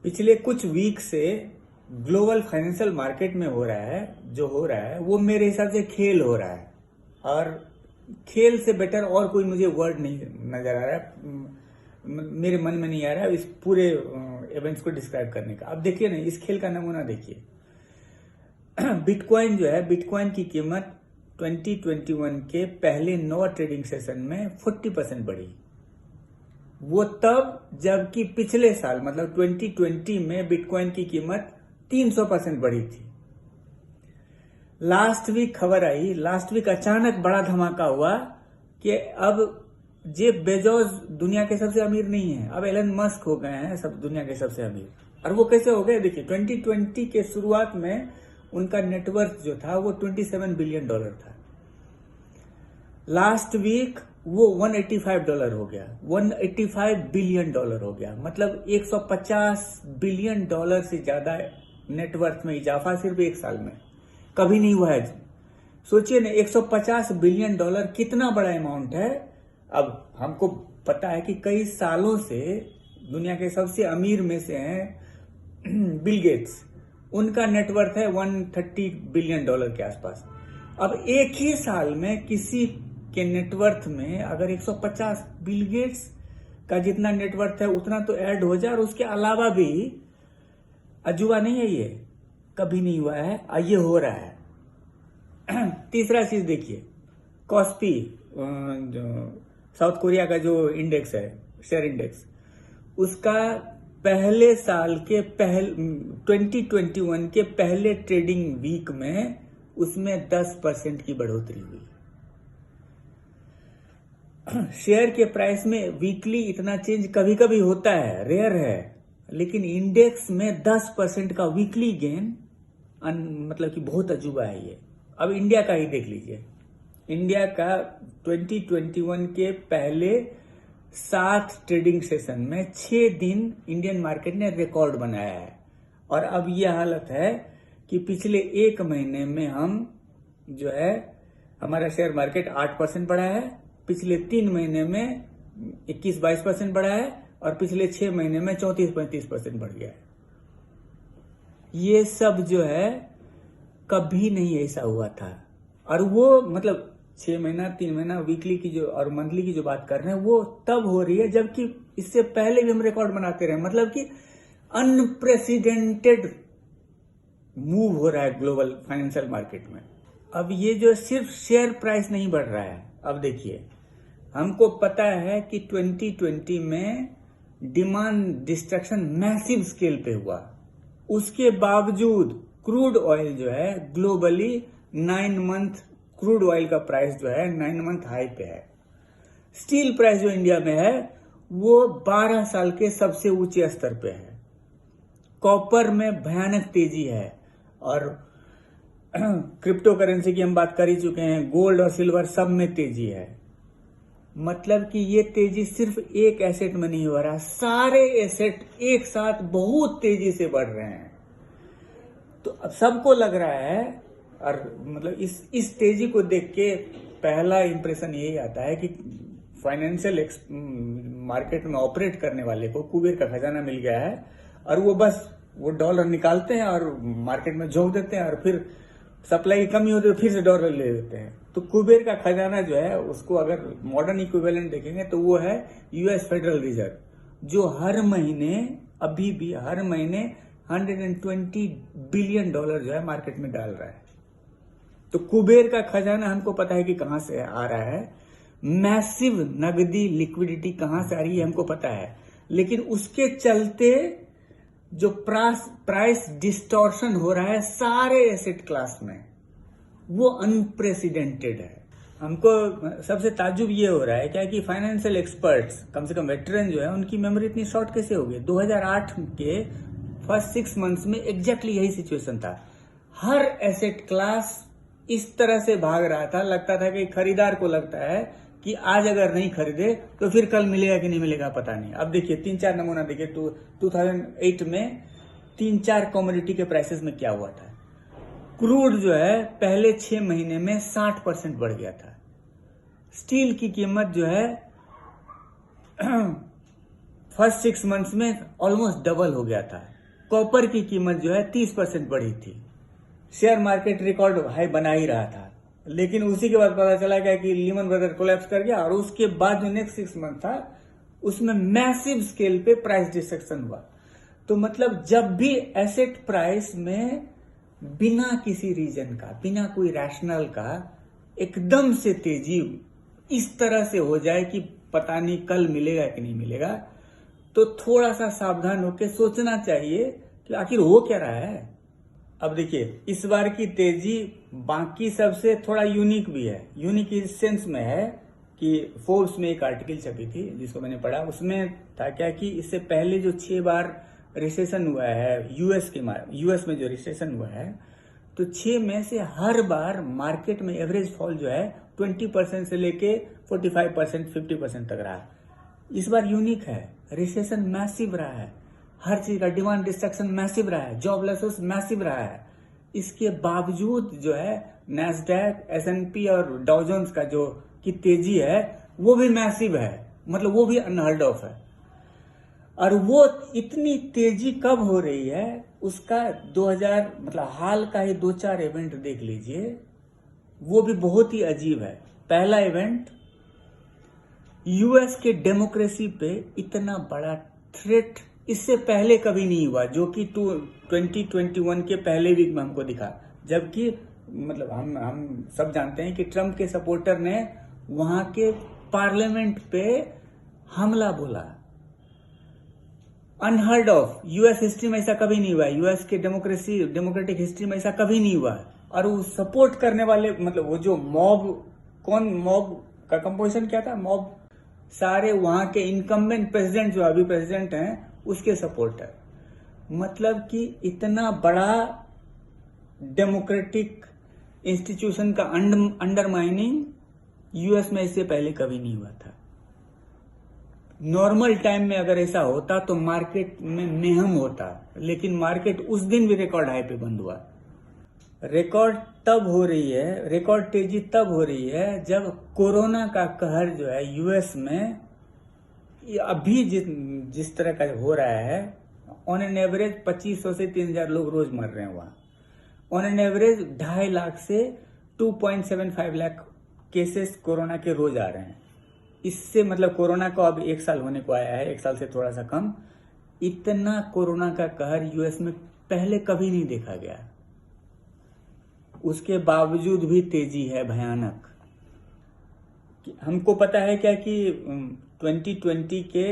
पिछले कुछ वीक से ग्लोबल फाइनेंशियल मार्केट में हो रहा है जो हो रहा है वो मेरे हिसाब से खेल हो रहा है। और खेल से बेटर और कोई मुझे वर्ड नहीं नजर आ रहा है, मेरे मन में नहीं आ रहा है इस पूरे इवेंट्स को डिस्क्राइब करने का। अब देखिए ना, इस खेल का नमूना देखिए। बिटकॉइन जो है, बिटकॉइन की कीमत 2021 के पहले 9 ट्रेडिंग सेशन में 40% बढ़ी। वो तब जबकि पिछले साल मतलब 2020 में बिटकॉइन की कीमत 300% बढ़ी थी। लास्ट वीक खबर आई, लास्ट वीक अचानक बड़ा धमाका हुआ कि अब जेफ बेजोस दुनिया के सबसे अमीर नहीं है, अब एलन मस्क हो गए हैं सब दुनिया के सबसे अमीर। और वो कैसे हो गए? देखिए, 2020 के शुरुआत में उनका नेटवर्थ जो था वो $27 बिलियन था। लास्ट वीक वो $185 हो गया, $185 बिलियन हो गया। मतलब $150 बिलियन से ज्यादा नेटवर्थ में इजाफा सिर्फ एक साल में, कभी नहीं हुआ है। सोचिए ना, $150 बिलियन कितना बड़ा अमाउंट है। अब हमको पता है कि कई सालों से दुनिया के सबसे अमीर में से हैं बिल गेट्स, उनका नेटवर्थ है $130 बिलियन के आसपास। अब एक ही साल में किसी के नेटवर्थ में अगर 150 बिल गेट्स का जितना नेटवर्थ है उतना तो ऐड हो जाए, और उसके अलावा भी अजूबा नहीं है, ये कभी नहीं हुआ है और ये हो रहा है। तीसरा चीज देखिए, कॉस्पी जो साउथ कोरिया का जो इंडेक्स है, शेयर इंडेक्स, उसका पहले साल के 2021 के पहले ट्रेडिंग वीक में उसमें 10% की बढ़ोतरी हुई। शेयर के प्राइस में वीकली इतना चेंज कभी कभी होता है, रेयर है, लेकिन इंडेक्स में 10% का वीकली गेन मतलब कि बहुत अजूबा है ये। अब इंडिया का ही देख लीजिए, इंडिया का 2021 के पहले 7 ट्रेडिंग सेशन में 6 दिन इंडियन मार्केट ने रिकॉर्ड बनाया है। और अब यह हालत है कि पिछले एक महीने में हम जो है, हमारा शेयर मार्केट 8% बढ़ा है, पिछले 3 महीने में 21-22% बढ़ा है, और पिछले 6 महीने में 34-35% बढ़ गया है। ये सब जो है कभी नहीं ऐसा हुआ था। और वो मतलब 6 महीना, 3 महीना, वीकली की जो और मंथली की जो बात कर रहे हैं वो तब हो रही है जबकि इससे पहले भी हम रिकॉर्ड बनाते रहे। मतलब कि अनप्रेसिडेंटेड मूव हो रहा है ग्लोबल फाइनेंशियल मार्केट में। अब ये जो सिर्फ शेयर प्राइस नहीं बढ़ रहा है, अब देखिए, हमको पता है कि 2020 में डिमांड डिस्ट्रक्शन मैसिव स्केल पे हुआ, उसके बावजूद क्रूड ऑयल जो है ग्लोबली 9 मंथ क्रूड ऑयल का प्राइस जो है 9 मंथ हाई पे है। स्टील प्राइस जो इंडिया में है वो 12 साल के सबसे ऊंचे स्तर पे है। कॉपर में भयानक तेजी है, और क्रिप्टो करेंसी की हम बात कर ही चुके हैं, गोल्ड और सिल्वर सब में तेजी है। मतलब कि ये तेजी सिर्फ एक एसेट में नहीं हो रहा, सारे एसेट एक साथ बहुत तेजी से बढ़ रहे हैं। तो अब सबको लग रहा है, और मतलब इस तेजी को देख के पहला इंप्रेशन यही आता है कि फाइनेंशियल मार्केट में ऑपरेट करने वाले को कुबेर का खजाना मिल गया है, और वो बस वो डॉलर निकालते हैं और मार्केट में झोंक देते हैं, और फिर सप्लाई की कमी होती है तो फिर से डॉलर ले लेते हैं। तो कुबेर का खजाना जो है, उसको अगर मॉडर्न इक्विवेलेंट देखेंगे तो वो है यूएस फेडरल रिजर्व, जो हर महीने, अभी भी हर महीने $120 बिलियन जो है मार्केट में डाल रहा है। तो कुबेर का खजाना हमको पता है कि कहां से आ रहा है, मैसिव नगदी लिक्विडिटी कहां से आ रही है हमको पता है, लेकिन उसके चलते जो प्राइस डिस्टॉर्शन हो रहा है सारे एसेट क्लास में, वो अनप्रेसिडेंटेड है। हमको सबसे ताज्जुब ये हो रहा है क्या कि फाइनेंशियल एक्सपर्ट्स, कम से कम वेटरन जो है, उनकी मेमोरी इतनी शॉर्ट कैसे हो गई। 2008 के फर्स्ट 6 मंथ्स में एग्जैक्टली यही सिचुएशन था। हर एसेट क्लास इस तरह से भाग रहा था, लगता था कि खरीदार को लगता है कि आज अगर नहीं खरीदे तो फिर कल मिलेगा कि नहीं मिलेगा पता नहीं। अब देखिए 3-4 नमूना देखिए, 2008 में 3-4 कमोडिटी के प्राइसेस में क्या हुआ था। क्रूड जो है पहले 6 महीने में 60% बढ़ गया था। स्टील की कीमत जो है फर्स्ट 6 मंथ्स में ऑलमोस्ट डबल हो गया था। कॉपर की कीमत जो है 30% बढ़ी थी। शेयर मार्केट रिकॉर्ड हाई बना ही रहा था, लेकिन उसी के बाद पता चला गया कि लीमन ब्रदर कोलैप्स कर गया, और उसके बाद जो नेक्स्ट 6 मंथ था उसमें मैसिव स्केल पे प्राइस डिस्ट्रक्शन हुआ। तो मतलब जब भी एसेट प्राइस में बिना किसी रीजन का, बिना कोई रैशनल का एकदम से तेजी इस तरह से हो जाए कि पता नहीं कल मिलेगा कि नहीं मिलेगा, तो थोड़ा सा सावधान होकर सोचना चाहिए कि आखिर हो क्या रहा है। अब देखिए, इस बार की तेजी बाकी सबसे थोड़ा यूनिक भी है। यूनिक इस सेंस में है कि फोर्ब्स में एक आर्टिकल छपी थी जिसको मैंने पढ़ा, उसमें था क्या कि इससे पहले जो 6 बार रिसेशन हुआ है यूएस में जो रिसेशन हुआ है, तो 6 में से हर बार मार्केट में एवरेज फॉल जो है 20% से लेके 45% 50% तक रहा। इस बार यूनिक है, रिसेशन मैसिव रहा है, हर चीज का डिमांड डिस्ट्रक्शन मैसिव रहा है, जॉब लॉसेस मैसिव रहा है। इसके बावजूद जो है नैस्डैक, एस&पी और डाउ जोन्स का जो की तेजी है वो भी मैसिव है, मतलब वो भी अनहर्ड ऑफ है। और वो इतनी तेजी कब हो रही है उसका 2000 मतलब हाल का ही 2-4 इवेंट देख लीजिए, वो भी बहुत ही अजीब है। पहला इवेंट, यूएस के डेमोक्रेसी पे इतना बड़ा थ्रेट इससे पहले कभी नहीं हुआ, जो कि 2021 के पहले वीक में हमको दिखा। जबकि मतलब हम सब जानते हैं कि ट्रंप के सपोर्टर ने वहां के पार्लियामेंट पे हमला बोला। अनहर्ड ऑफ, यूएस हिस्ट्री में ऐसा कभी नहीं हुआ, यूएस के डेमोक्रेटिक हिस्ट्री में ऐसा कभी नहीं हुआ। और वो सपोर्ट करने वाले, मतलब वो जो मॉब का कंपोजिशन क्या था, मॉब सारे वहां के इनकम्बेंट प्रेसिडेंट जो अभी प्रेसिडेंट हैं उसके सपोर्टर। मतलब कि इतना बड़ा डेमोक्रेटिक इंस्टीट्यूशन का अंडरमाइनिंग यूएस में इससे पहले कभी नहीं हुआ था। नॉर्मल टाइम में अगर ऐसा होता तो मार्केट में मेहम होता, लेकिन मार्केट उस दिन भी रिकॉर्ड हाई पे बंद हुआ। रिकॉर्ड तेजी तब हो रही है जब कोरोना का कहर जो है यूएस में अभी जिस तरह का हो रहा है, ऑन एन एवरेज 2500 से 3000 लोग रोज मर रहे हैं वहां। ऑन एन एवरेज 2.5 लाख से 2.75 लाख केसेस कोरोना के रोज आ रहे हैं। इससे मतलब कोरोना को अब 1 साल होने को आया है, 1 साल से थोड़ा सा कम। इतना कोरोना का कहर यूएस में पहले कभी नहीं देखा गया। उसके बावजूद भी तेजी है भयानक। हमको पता है क्या कि 2020 के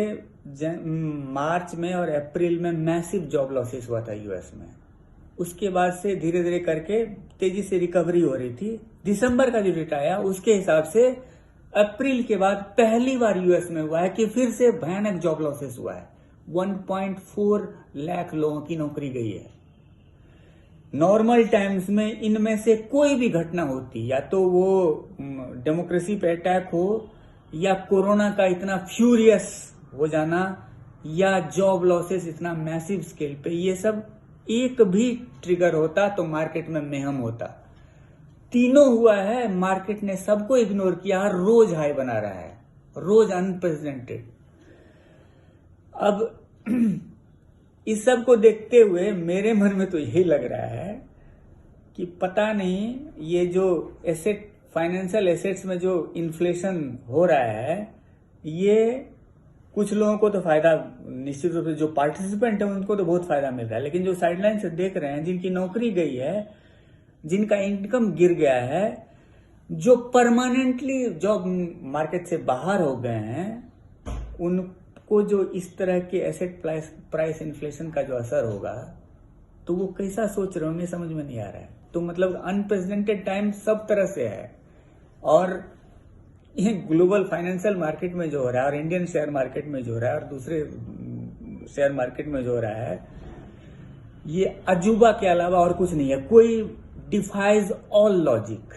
मार्च में और अप्रैल में मैसिव जॉब लॉसेस हुआ था यूएस में। उसके बाद से धीरे धीरे करके तेजी से रिकवरी हो रही थी। दिसंबर का जो डेटा आया उसके हिसाब से अप्रैल के बाद पहली बार यूएस में हुआ है कि फिर से भयानक जॉब लॉसेस हुआ है। 1.4 लाख लोगों की नौकरी गई है। नॉर्मल टाइम्स में इनमें से कोई भी घटना होती, या तो वो डेमोक्रेसी पे अटैक हो, या कोरोना का इतना फ्यूरियस हो जाना, या जॉब लॉसेस इतना मैसिव स्केल पे, ये सब एक भी ट्रिगर होता तो मार्केट में मेहम होता। तीनों हुआ है, मार्केट ने सबको इग्नोर किया, रोज हाई बना रहा है, रोज अनप्रेसिडेंटेड। अब इस सब को देखते हुए मेरे मन में तो यही लग रहा है कि पता नहीं ये जो फाइनेंशियल एसेट्स में जो इन्फ्लेशन हो रहा है, ये कुछ लोगों को तो फायदा, निश्चित रूप से जो पार्टिसिपेंट है उनको तो बहुत फायदा मिल रहा है, लेकिन जो साइडलाइन से देख रहे हैं, जिनकी नौकरी गई है, जिनका इनकम गिर गया है, जो परमानेंटली जॉब मार्केट से बाहर हो गए हैं, उनको जो इस तरह के एसेट प्राइस इन्फ्लेशन का जो असर होगा, तो वो कैसा सोच रहे होंगे समझ में नहीं आ रहा है। तो मतलब अनप्रेसिडेंटेड टाइम सब तरह से है। और ये ग्लोबल फाइनेंशियल मार्केट में जो हो रहा है, और इंडियन शेयर मार्केट में जो हो रहा है, और दूसरे शेयर मार्केट में जो हो रहा है, ये अजूबा के अलावा और कुछ नहीं है। कोई डिफाइज ऑल लॉजिक।